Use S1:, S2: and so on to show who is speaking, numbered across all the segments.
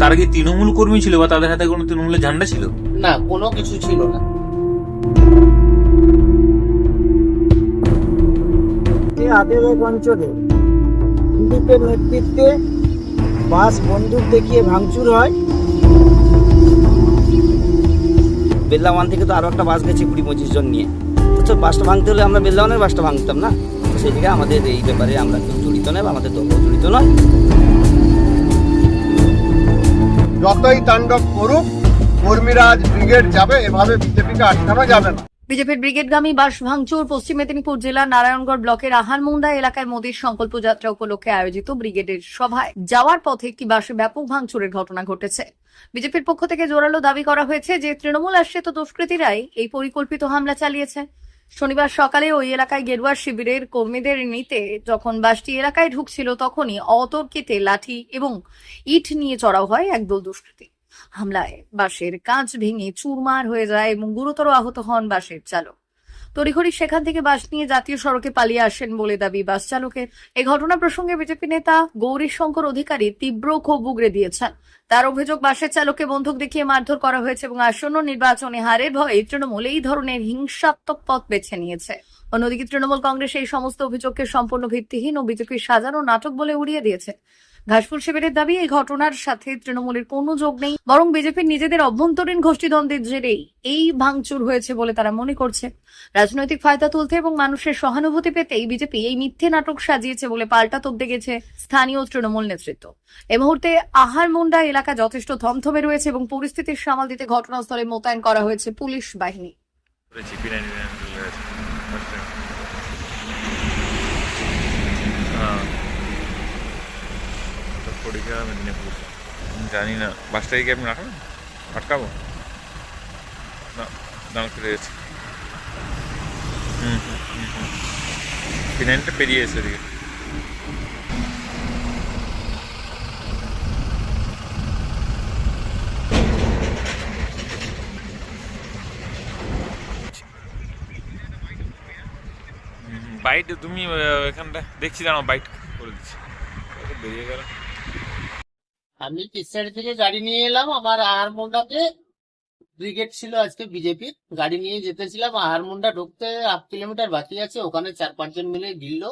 S1: তার কি তৃণমূল কর্মী ছিল বা তাদের হাতে কোনো তৃণমূলের ঝান্ডা ছিল?
S2: না, কোনো কিছু ছিল না।
S3: আদেবেগ অঞ্চলে দিলীপের নেতৃত্বে বাস বন্দুক দেখিয়ে ভাঙচুর হয়।
S4: বেল্লাওয়ান থেকে তো আরো একটা বাস গেছে 20-25 জন নিয়ে। তো বাসটা ভাঙতে হলে আমরা বেল্লাওয়ানের বাসটা ভাঙতাম না। তো সেই দিকে আমাদের এই ব্যাপারে আমরা কেউ জড়িত নয় বা আমাদের দল জড়িত নয়।
S5: যতই তাণ্ডব করুক, কর্মীরা আজ ব্রিগেড যাবে, এভাবে বিজেপিকে আটকানো যাবে না।
S6: বিজেপির ব্রিগেডগামী বাস ভাঙচুর। পশ্চিম মেদিনীপুর জেলার নারায়ণগড় ব্লকের আহারমুন্ডা এলাকায় মোদীর সংকল্প যাত্রা উপলক্ষে আয়োজিত ব্রিগেডের সভায় যাওয়ার পথে একটি বাসে ব্যাপক ভাঙচুরের ঘটনা ঘটেছে। বিজেপির পক্ষ থেকে জোরালো দাবি করা হয়েছে যে তৃণমূল আশ্রিত দুষ্কৃতীরাই এই পরিকল্পিত হামলা চালিয়েছে। শনিবার সকালে ওই এলাকায় গেরুয়া শিবিরের কর্মীদের নিতে যখন বাসটি এলাকায় ঢুকছিল তখনই অতর্কিতে লাঠি এবং ইট নিয়ে চড়াও হয় একদল দুষ্কৃতী। হামলায় বাসের কাঁচ ভেঙে চুরমার হয়ে যায় এবং গুরুতর আহত হন বাসের চালক। তড়িঘড়ি সেখান থেকে বাস নিয়ে জাতীয় সড়কে পালিয়ে আসেন বলে দাবি বাস চালকের। এই ঘটনা প্রসঙ্গে বিজেপি নেতা গৌরীশঙ্কর অধিকারী তীব্র ক্ষোভ উগরে দিয়েছেন। তার অভিযোগ, বাসের চালককে বন্দুক দেখিয়ে মারধর করা হয়েছে এবং আসন্ন নির্বাচনে হারের ভয়ে তৃণমূল এই ধরনের হিংসাত্মক পথ বেছে নিয়েছে। অন্যদিকে তৃণমূল কংগ্রেস এই সমস্ত অভিযোগকে সম্পূর্ণ ভিত্তিহীন ও বিজেপির সাজানো নাটক বলে উড়িয়ে দিয়েছে। ঘাসফুল শিবিরের দাবি, এই ঘটনার সাথে তৃণমূলের কোনো যোগ নেই, বরং বিজেপির নিজেদের অভ্যন্তরীণ গোষ্ঠীদ্বন্দ্বের জেরেই এই ভাঙচুর হয়েছে বলে তারা মনে করছে। রাজনৈতিক ফায়দা তুলতে এবং মানুষের সহানুভূতি পেতেই বিজেপি এই মিথ্যে নাটক সাজিয়েছে বলে পাল্টা তোপ দেখেছে স্থানীয় তৃণমূল নেতৃত্ব। এই মুহূর্তে আহারমুন্ডা এলাকা যথেষ্ট থমথমে রয়েছে এবং পরিস্থিতির সামাল দিতে ঘটনাস্থলে মোতায়েন করা হয়েছে পুলিশ বাহিনী।
S1: মেদিনীপুর জানি না, বাসটাকে কি আপনি রাখবেন? আটকাবো না, দাঁড় করে গেছে। ফিনাইলটা পেরিয়ে এসে এদিকে। বাইট তুমি এখানটা দেখছি, দাঁড়াও বাইট করে দিচ্ছি। বেরিয়ে গেল।
S2: আমি কিস্তারি থেকে গাড়ি নিয়ে এলাম। আমার আহারমুন্ডাতে ব্রিগেড ছিল আজকে বিজেপির, গাড়ি নিয়ে যেতেছিলাম। আহারমুন্ডা ঢুকতে 1/2 কিলোমিটার বাকি আছে, ওখানে 4-5 জন মিলে ঘিরলো।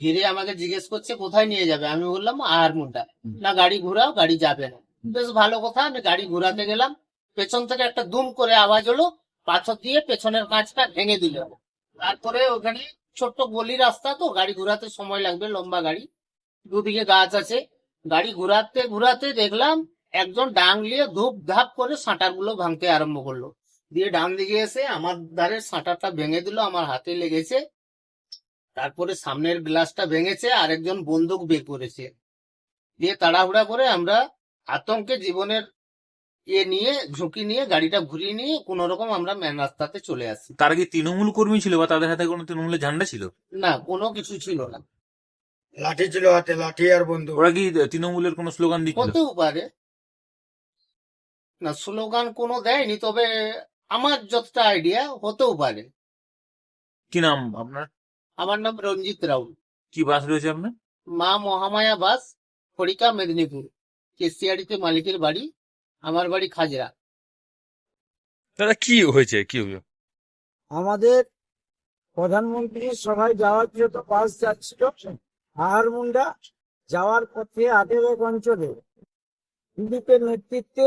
S2: ঘিরে আমাকে জিজ্ঞেস করছে কোথায় নিয়ে যাবে। আমি বললাম আহারমুন্ডা। না, গাড়ি ঘুরাও, গাড়ি যাবে না। বেশ ভালো কথা, আমি গাড়ি ঘুরাতে গেলাম। পেছন থেকে একটা দুম করে আওয়াজ হলো, পাথর দিয়ে পেছনের কাঁচটা ভেঙে দিল। তারপরে ওখানে ছোট্ট গলি রাস্তা, তো গাড়ি ঘুরাতে সময় লাগবে, লম্বা গাড়ি, দুদিকে গাছ আছে। গাড়ি ঘুরাতে ঘুরাতে দেখলাম একজন ডাং নিয়ে ধূপ ধাপ করে শাটার গুলো ভাঙতে আরম্ভ করলো। দিয়ে ডান দিকে এসে আমার ধারের শাটারটা ভেঙে দিল, আমার হাতে লেগেছে। তারপরে সামনের গ্লাসটা ভেঙেছে, আরেকজন বন্দুক বের করেছে। দিয়ে তাড়াহুড়া করে আমরা আতঙ্কে জীবনের নিয়ে ঝুঁকি নিয়ে গাড়িটা ঘুরিয়ে নিয়ে কোন রকম আমরা মেন রাস্তাতে চলে আসি।
S1: তারা কি তৃণমূল কর্মী ছিল বা তাদের হাতে কোনো তৃণমূলের ঝান্ডা ছিল?
S2: না, কোনো কিছু ছিল না।
S3: লাঠি ছিল হাতে, লাঠি আর বন্দুক।
S1: ওরা কি তৃণমূলের কোনো স্লোগান দিচ্ছিল?
S2: হতেও পারে, না স্লোগান কোনো দেয়নি, তবে আমার যতটা আইডিয়া হতেও পারে।
S1: কি নাম আপনার?
S2: আমার নাম রঞ্জিত রাউল।
S1: কি বাস রয়েছে আপনার?
S2: মা মহামায়া বাস, খড়িকা, মেদিনীপুর। কেসিয়াড়িতে মালিকের বাড়ি, আমার বাড়ি খাজরা।
S1: দাদা কি হয়েছে, কি হলো?
S3: আমাদের প্রধানমন্ত্রীর সভায় যাওয়ার জন্য বাস যাচ্ছিল আহারমুন্ডা। যাওয়ার পথে আদেবেগ অঞ্চলে দিলীপের নেতৃত্বে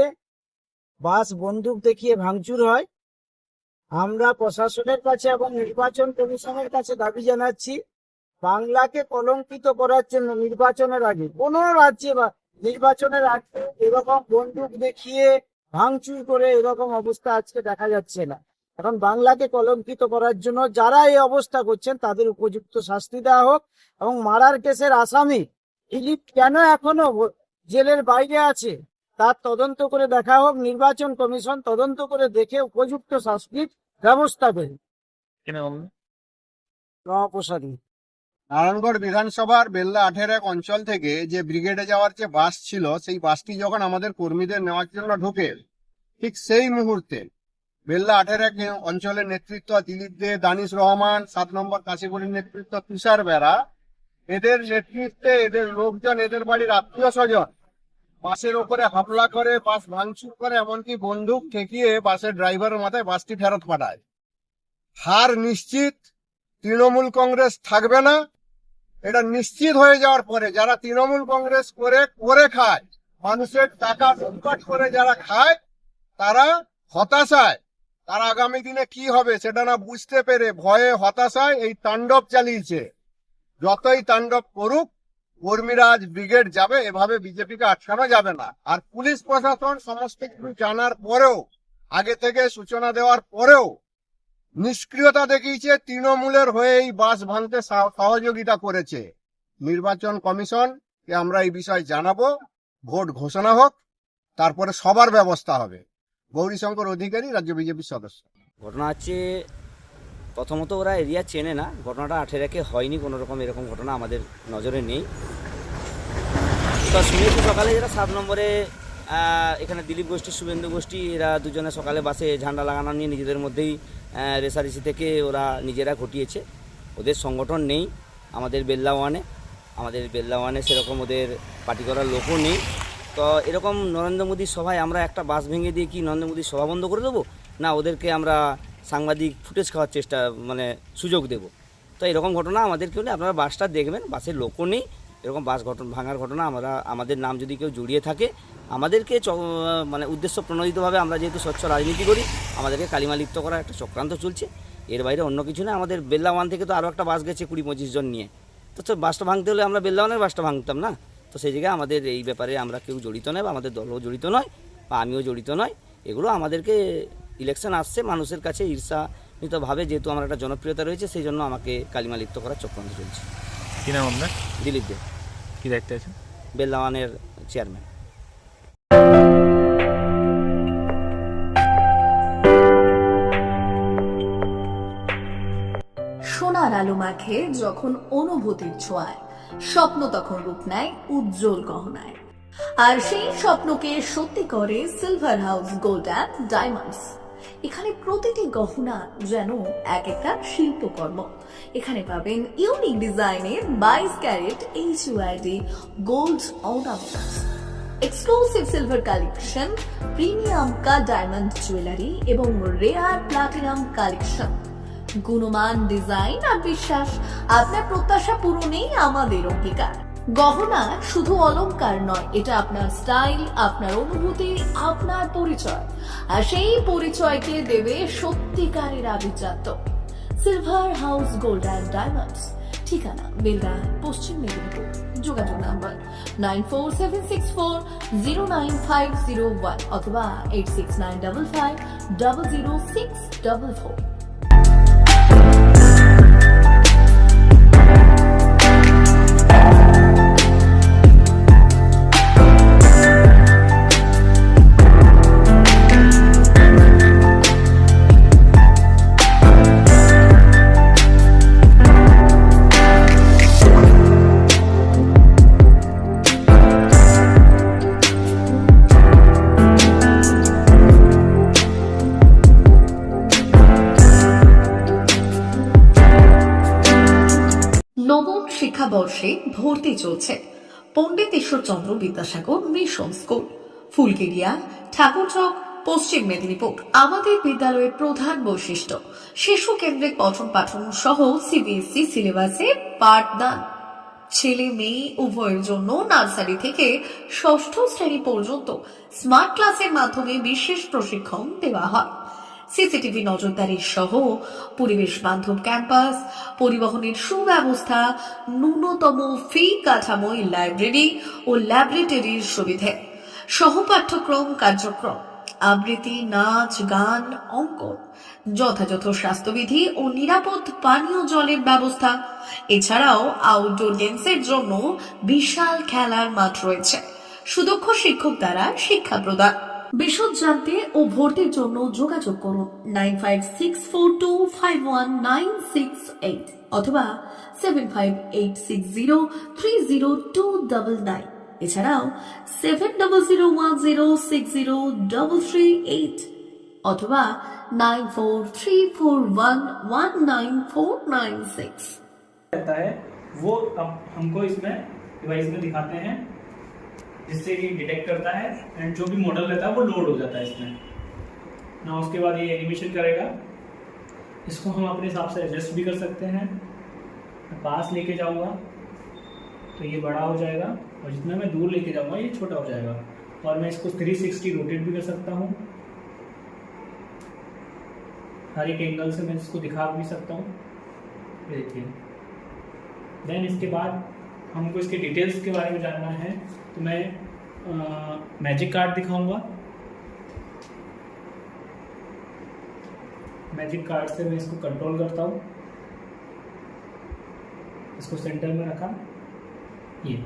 S3: বাস বন্দুক দেখিয়ে ভাঙচুর হয়। আমরা প্রশাসনের কাছে এবং নির্বাচন কমিশনের কাছে দাবি জানাচ্ছি, বাংলাকে কলঙ্কিত করার জন্য নির্বাচনের আগে, কোন রাজ্যে বা নির্বাচনের আগে এরকম বন্দুক দেখিয়ে ভাঙচুর করে এরকম অবস্থা আজকে দেখা যাচ্ছে না। এখন বাংলাকে কলঙ্কিত করার জন্য যারা এই অবস্থা করছেন তাদের উপযুক্ত শাস্তি দেওয়া হোক এবং মারার কেসের আসামি দিলীপ কেন এখনো জেলের বাইরে আছে তার তদন্ত করে দেখা হোক। নির্বাচন কমিশন তদন্ত করে দেখে উপযুক্ত শাস্তির ব্যবস্থা করে। রমাপ্রসাদী।
S5: নারায়ণগড় বিধানসভার বেল্লা 18 অঞ্চল থেকে যে ব্রিগেডে যাওয়ার যে বাস ছিল, সেই বাসটি যখন আমাদের কর্মীদের নেওয়ার জন্য ঢোকে, ঠিক সেই মুহূর্তে বেল্লা 18 অঞ্চলের নেতৃত্ব দিলীপ দে, দানিশ রহমান, 7 নম্বর কাশীপুরের নেতৃত্ব তুষার বেরা, এদের নেতৃত্বে এদের লোকজন, এদের বাড়ির আত্মীয় স্বজন বাসের ওপরে হামলা করে, বাস ভাঙচুর করে, এমনকি বন্দুক ঠেকিয়ে বাসের ড্রাইভারের মাথায় বাসটি ফেরত পাঠায়। হার নিশ্চিত, তৃণমূল কংগ্রেস থাকবে না। এটা নিশ্চিত হয়ে যাওয়ার পরে যারা তৃণমূল কংগ্রেস করে খায়, মানুষের টাকা লুটপাট করে যারা খায়, তারা হতাশায়, তার আগামী দিনে কি হবে সেটা না বুঝতে পেরে ভয়ে হতাশায় এই তাণ্ডব চালিয়েছে। যতই তাণ্ডব করুক, কর্মীরা আজ ব্রিগেড যাবে, এভাবে বিজেপিকে আটকানো যাবে না। আর পুলিশ প্রশাসন সমস্ত কিছু জানার পরেও, আগে থেকে সূচনা দেওয়ার পরেও নিষ্ক্রিয়তা দেখিয়েছে, তৃণমূলের হয়ে এই বাস ভাঙতে সহযোগিতা করেছে। নির্বাচন কমিশনকে আমরা এই বিষয়ে জানাবো, ভোট ঘোষণা হোক, তারপরে সবার ব্যবস্থা হবে। গৌরীশঙ্কর অধিকারী, রাজ্য বিজেপির সদস্য।
S4: ঘটনা হচ্ছে, প্রথমত ওরা এরিয়া চেনে না, ঘটনাটা 18 হয়নি, কোনো রকম এরকম ঘটনা আমাদের নজরে নেই। তো শুনেছি সকালে যারা 7 নম্বরে এখানে দিলীপ গোষ্ঠী, শুভেন্দু গোষ্ঠী, এরা দুজনে সকালে বাসে ঝান্ডা লাগানো নিয়ে নিজেদের মধ্যেই রেসারেসি থেকে ওরা নিজেরা ঘটিয়েছে। ওদের সংগঠন নেই আমাদের বেল্লা ওয়ানে সেরকম ওদের পার্টি করার লোকও নেই। তো এরকম নরেন্দ্র মোদীর সভায় আমরা একটা বাস ভেঙে দিয়ে কি নরেন্দ্র মোদীর সভা বন্ধ করে দেবো? না, ওদেরকে আমরা সাংবাদিক ফুটেজ খাওয়ার মানে সুযোগ দেব? তো এরকম ঘটনা আমাদের কেউ নেই। আপনারা বাসটা দেখবেন, বাসের লোকও নেই। এরকম বাস ভাঙার ঘটনা আমাদের নাম যদি কেউ জড়িয়ে থাকে, আমাদেরকে মানে উদ্দেশ্য প্রণোদিতভাবে, আমরা যেহেতু স্বচ্ছ রাজনীতি করি, আমাদেরকে কালিমালিপ্ত করার একটা চক্রান্ত চলছে। এর বাইরে অন্য কিছু না। আমাদের বেল্লা ওয়ান থেকে তো আরও একটা বাস গেছে 20-25 জন নিয়ে। তো বাসটা ভাঙতে হলে আমরা বেল্লা ওয়ানের বাসটা ভাঙতাম না? তো সেই জায়গায় আমাদের এই ব্যাপারে আমরা কেউ জড়িত নয়, বা আমাদের দলও জড়িত নয়, বা আমিও জড়িত নয়। এগুলো আমাদেরকে ইলেকশন আসছে, মানুষের কাছে ঈর্ষান্বিতভাবে, যেহেতু আমার একটা জনপ্রিয়তা রয়েছে, সেই জন্য আমাকে কালিমালিপ্ত করার চক্রান্ত চলছে।
S1: কি নাম আপনার?
S4: দিলীপ দে,
S1: কি দায়িত্বে আছেন?
S4: বেল্লা ওয়ানের চেয়ারম্যান।
S6: সোনার আলো মাখে যখন অনুভূতির ছোঁয়ায়, স্বপ্ন তখন রূপ নেয় উজ্জ্বল গহনায়। আর সেই স্বপ্নকে সত্যি করে silver house gold and diamonds. এখানে প্রতিটি গহনা যেন এক একটা শিল্পকর্ম। এখানে পাবেন ইউনিক ডিজাইনের 22 carat HUID gold ornaments, exclusive silver collection, premium cut diamond jewellery এবং রেয়ার প্লাটিনাম কালেকশন। গুণমান, ডিজাইন আর বিশ্বাস, আপনার প্রত্যাশা পূরণেই আমাদের অঙ্গীকার। গহনা শুধু অলংকার নয়, এটা আপনার স্টাইল, আপনার অনুভূতি, আপনার পরিচয়। আর সেই পরিচয়কে দেবে সত্যিকারের আভিজাত্য। Silver house gold and diamonds, ঠিকানা বেলদা, পশ্চিম মেদিনীপুর। যোগাযোগ নাম্বার 9476409501 অথবা 8695500644। নবম শিক্ষাবর্ষে ভর্তি চলছে পণ্ডিত ঈশ্বরচন্দ্র বিদ্যাসাগর মিশন স্কুল, ফুলকেরিয়া, ঠাকুরচক, পশ্চিম মেদিনীপুর। আমাদের বিদ্যালয়ের প্রধান বৈশিষ্ট্য শিশু কেন্দ্রিক পঠন পাঠন সহ CBSE সিলেবাসে পাঠদান। ছেলে মেয়ে উভয়ের জন্য নার্সারি থেকে 6ষ্ঠ শ্রেণী পর্যন্ত স্মার্ট ক্লাসের মাধ্যমে বিশেষ প্রশিক্ষণ দেওয়া হয়। সিসিটিভি নজরদারি সহ পরিবেশ বান্ধব ক্যাম্পাস, পরিবহনের সুব্যবস্থা, ন্যূনতম ফি কাঠামোয় লাইব্রেরি ও ল্যাবরেটরির সুবিধে, সহপাঠ্যক্রম কার্যক্রম, আবৃত্তি, নাচ, গান, অঙ্কন, যথাযথ স্বাস্থ্যবিধি ও নিরাপদ পানীয় জলের ব্যবস্থা। এছাড়াও আউটডোর গেমসের জন্য বিশাল খেলার মাঠ রয়েছে। সুদক্ষ শিক্ষক দ্বারা শিক্ষা প্রদান। বিশদ জানতে ও ভর্তির জন্য যোগাযোগ করুন 9564251968 অথবা 7586030299। এছাড়াও 7001060338 অথবা 9434119496।
S7: रहता है वो अब हमको इसमें डिवाइस में दिखाते हैं। जिससे ये डिटेक्ट करता है एंड जो भी मॉडल रहता है वो लोड हो जाता है इसमें ना। उसके बाद ये एनिमेशन करेगा। इसको हम अपने हिसाब से एडजस्ट भी कर सकते हैं। मैं पास लेके जाऊंगा तो ये बड़ा हो जाएगा और जितना मैं दूर लेके जाऊंगा ये छोटा हो जाएगा। और मैं इसको 360 रोटेट भी कर सकता हूँ। हर एक एंगल से मैं इसको दिखा भी सकता हूँ। ये देखिए। देन इसके बाद हमको इसके डिटेल्स के बारे में जानना है तो मैं मैजिक कार्ड दिखाऊंगा। मैजिक कार्ड से मैं इसको कंट्रोल करता हूँ। इसको सेंटर में रखा, ये